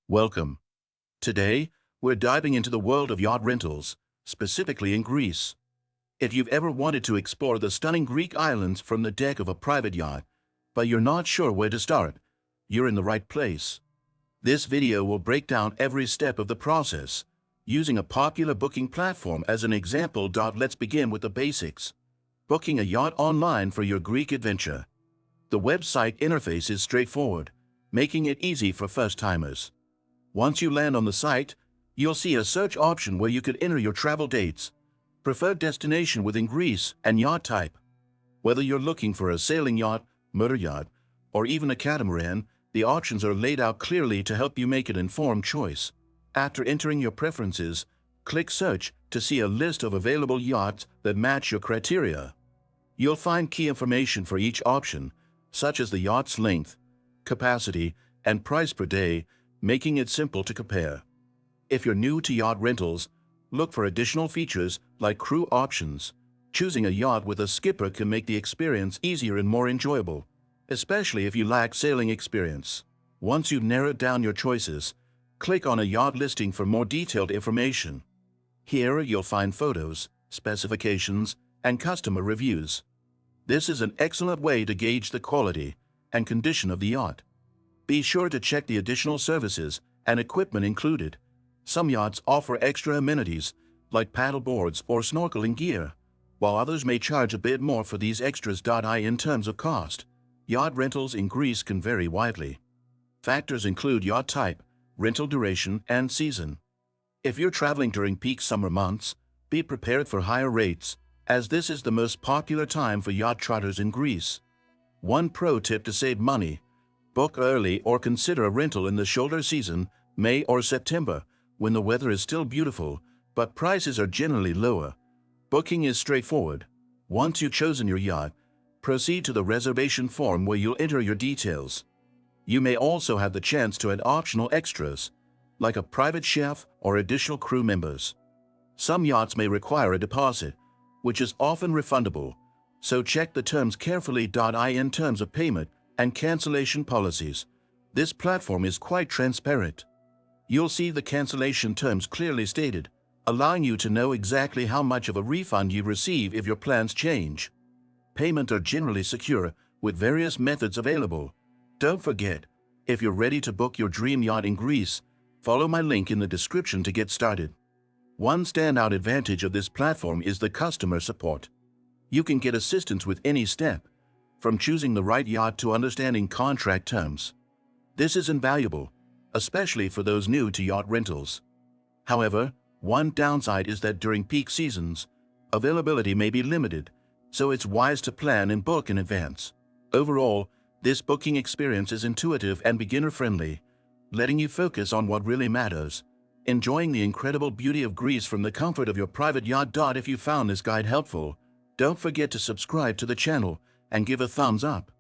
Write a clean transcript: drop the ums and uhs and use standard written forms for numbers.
Welcome. Today, we're diving into the world of yacht rentals, specifically in Greece. If you've ever wanted to explore the stunning Greek islands from the deck of a private yacht, but you're not sure where to start, you're in the right place. This video will break down every step of the process, using a popular booking platform as an example. Let's begin with the basics. Booking a yacht online for your Greek adventure. The website interface is straightforward, making it easy for first-timers. Once you land on the site, you'll see a search option where you could enter your travel dates, preferred destination within Greece, and yacht type. Whether you're looking for a sailing yacht, motor yacht, or even a catamaran, the options are laid out clearly to help you make an informed choice. After entering your preferences, click Search to see a list of available yachts that match your criteria. You'll find key information for each option, such as the yacht's length, capacity, and price per day, making it simple to compare. If you're new to yacht rentals, look for additional features like crew options. Choosing a yacht with a skipper can make the experience easier and more enjoyable, especially if you lack sailing experience. Once you've narrowed down your choices, click on a yacht listing for more detailed information. Here you'll find photos, specifications, and customer reviews. This is an excellent way to gauge the quality and condition of the yacht. Be sure to check the additional services and equipment included. Some yachts offer extra amenities, like paddle boards or snorkeling gear, while others may charge a bit more for these extras. In terms of cost, yacht rentals in Greece can vary widely. Factors include yacht type, rental duration, and season. If you're traveling during peak summer months, be prepared for higher rates, as this is the most popular time for yacht charters in Greece. One pro tip to save money: book early or consider a rental in the shoulder season, May or September, when the weather is still beautiful, but prices are generally lower. Booking is straightforward. Once you've chosen your yacht, proceed to the reservation form where you'll enter your details. You may also have the chance to add optional extras, like a private chef or additional crew members. Some yachts may require a deposit, which is often refundable, so check the terms carefully. In terms of payment and cancellation policies, this platform is quite transparent. You'll see the cancellation terms clearly stated, allowing you to know exactly how much of a refund you receive if your plans change. Payments are generally secure, with various methods available. Don't forget, if you're ready to book your dream yacht in Greece, follow my link in the description to get started. One standout advantage of this platform is the customer support. You can get assistance with any step, from choosing the right yacht to understanding contract terms. This is invaluable, especially for those new to yacht rentals. However, one downside is that during peak seasons, availability may be limited, so it's wise to plan and book in advance. Overall, this booking experience is intuitive and beginner-friendly, letting you focus on what really matters: enjoying the incredible beauty of Greece from the comfort of your private yacht. If you found this guide helpful, don't forget to subscribe to the channel and give a thumbs up.